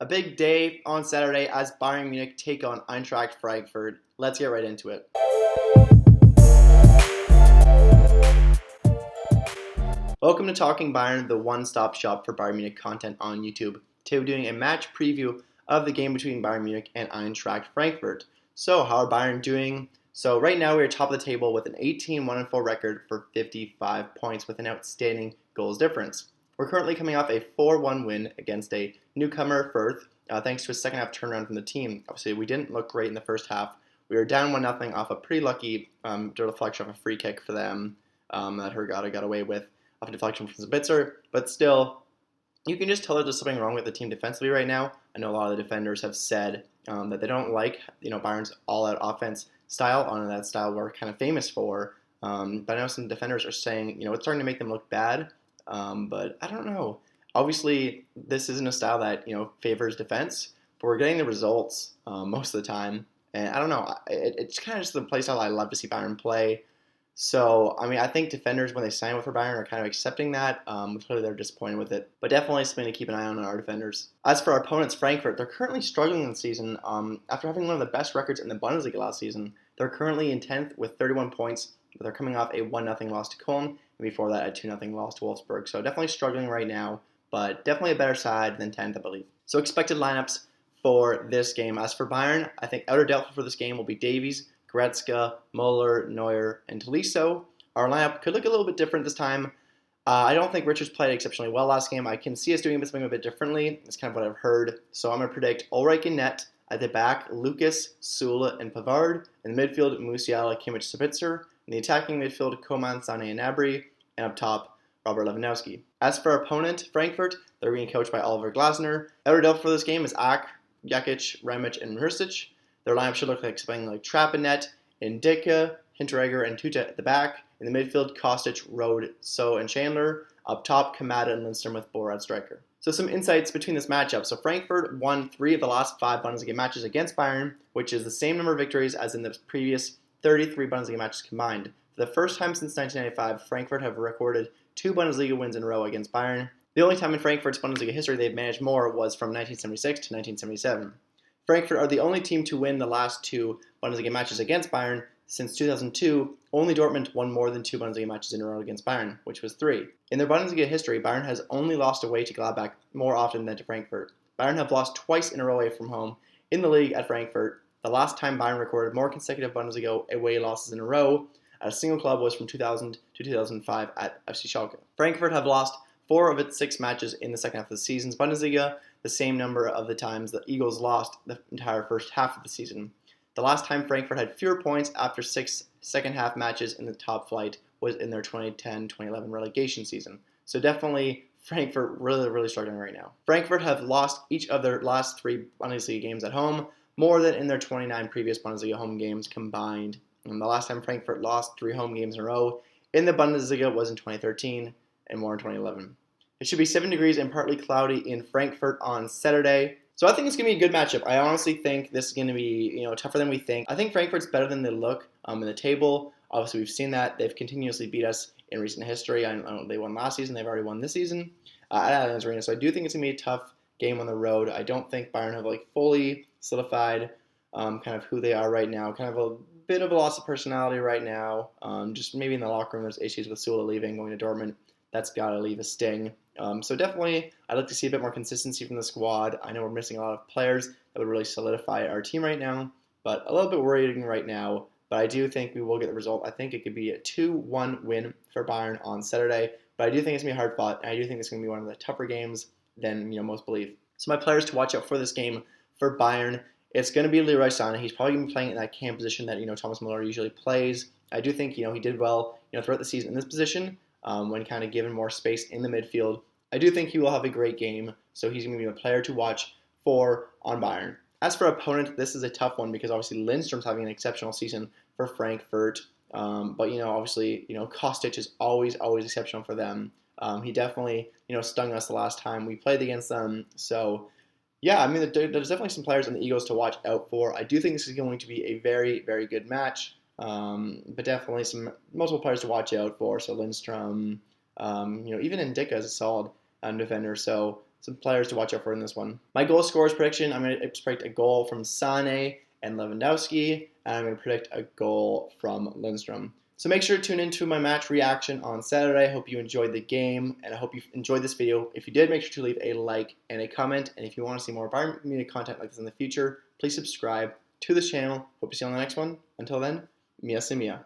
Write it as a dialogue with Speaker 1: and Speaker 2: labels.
Speaker 1: A big day on Saturday as Bayern Munich take on Eintracht Frankfurt. Let's get right into it. Welcome to Talking Bayern, the one-stop shop for Bayern Munich content on YouTube. Today we're doing a match preview of the game between Bayern Munich and Eintracht Frankfurt. So, how are Bayern doing? So right now we're top of the table with an 18-1-4 record for 55 points with an outstanding goals difference. We're currently coming off a 4-1 win against a newcomer, Fürth, thanks to a second half turnaround from the team. Obviously, we didn't look great in the first half. We were down 1-0 off a pretty lucky deflection of a free kick for them that Hergada got away with off a deflection from Zabitzer. But still, you can just tell that there's something wrong with the team defensively right now. I know a lot of the defenders have said that they don't like Bayern's all-out offense style, on that style we're kind of famous for. But I know some defenders are saying it's starting to make them look bad. But I don't know. Obviously, this isn't a style that favors defense, but we're getting the results most of the time. And I don't know. It's kind of just the play style I love to see Bayern play. So, I think defenders, when they sign with for Bayern, are kind of accepting that. Clearly, they're disappointed with it. But definitely something to keep an eye on our defenders. As for our opponents, Frankfurt, they're currently struggling this season. After having one of the best records in the Bundesliga last season, they're currently in 10th with 31 points. But they're coming off a 1-0 loss to Köln, and before that, a 2-0 loss to Wolfsburg. So definitely struggling right now, but definitely a better side than 10th, I believe. So expected lineups for this game. As for Bayern, I think outer doubtful for this game will be Davies, Goretzka, Müller, Neuer, and Tolisso. Our lineup could look a little bit different this time. I don't think Richards played exceptionally well last game. I can see us doing something a bit differently. That's kind of what I've heard. So I'm going to predict Ulreich in net. At the back, Lucas, Sula, and Pavard. In the midfield, Musiala, Kimmich, Sabitzer. In the attacking midfield, Coman, Sané, and Gnabry. And up top, Robert Lewandowski. As for our opponent, Frankfurt, they're being coached by Oliver Glasner. Outer depth for this game is Ak, Jakic, Remic, and Hrsic. Their lineup should look like something like Trapp in net, Ndicka, Hinteregger, and Tuta at the back. In the midfield, Kostic, Rode, So, and Chandler. Up top, Kamada and Lindstrom with Borad striker. So some insights between this matchup. So Frankfurt won 3 of the last 5 Bundesliga matches against Bayern, which is the same number of victories as in the previous 33 Bundesliga matches combined. For the first time since 1995, Frankfurt have recorded 2 Bundesliga wins in a row against Bayern. The only time in Frankfurt's Bundesliga history they've managed more was from 1976 to 1977. Frankfurt are the only team to win the last 2 Bundesliga matches against Bayern. Since 2002, only Dortmund won more than 2 Bundesliga matches in a row against Bayern, which was 3. In their Bundesliga history, Bayern has only lost away to Gladbach more often than to Frankfurt. Bayern have lost twice in a row away from home in the league at Frankfurt. The last time Bayern recorded more consecutive Bundesliga away losses in a row at a single club was from 2000 to 2005 at FC Schalke. Frankfurt have lost 4 of its 6 matches in the second half of the season's Bundesliga, the same number of the times the Eagles lost the entire first half of the season. The last time Frankfurt had fewer points after 6 second-half matches in the top flight was in their 2010-2011 relegation season. So definitely Frankfurt really struggling right now. Frankfurt have lost each of their last 3 Bundesliga games at home, more than in their 29 previous Bundesliga home games combined. And the last time Frankfurt lost 3 home games in a row in the Bundesliga was in 2013 and more in 2011. It should be 7 degrees and partly cloudy in Frankfurt on Saturday. So I think it's going to be a good matchup. I honestly think this is going to be tougher than we think. I think Frankfurt's better than they look in the table. Obviously, we've seen that. They've continuously beat us in recent history. I know they won last season. They've already won this season at Allianz Arena. So I do think it's going to be a tough game on the road. I don't think Bayern have fully solidified kind of who they are right now. Kind of a bit of a loss of personality right now. Just maybe in the locker room there's issues with Sula leaving, going to Dortmund. That's got to leave a sting. So definitely, I'd like to see a bit more consistency from the squad. I know we're missing a lot of players that would really solidify our team right now, but a little bit worrying right now. But I do think we will get the result. I think it could be a 2-1 win for Bayern on Saturday. But I do think it's going to be hard fought, and I do think it's going to be one of the tougher games than most believe. So my players to watch out for this game for Bayern, it's going to be Leroy Sané. He's probably going to be playing in that cam position that Thomas Müller usually plays. I do think he did well throughout the season in this position. When kind of given more space in the midfield. I do think he will have a great game, so he's going to be a player to watch for on Bayern. As for opponent, this is a tough one because obviously Lindstrom's having an exceptional season for Frankfurt, but obviously Kostic is always exceptional for them. He definitely stung us the last time we played against them, so yeah, there's definitely some players in the Eagles to watch out for. I do think this is going to be a very good match. But definitely some multiple players to watch out for. So Lindstrom, even Ndicka is a solid defender. So some players to watch out for in this one. My goal scorers prediction, I'm going to predict a goal from Sane and Lewandowski, and I'm going to predict a goal from Lindstrom. So make sure to tune into my match reaction on Saturday. I hope you enjoyed the game, and I hope you enjoyed this video. If you did, make sure to leave a like and a comment. And if you want to see more Bayern Munich content like this in the future, please subscribe to this channel. Hope to see you on the next one. Until then, Mia se mia.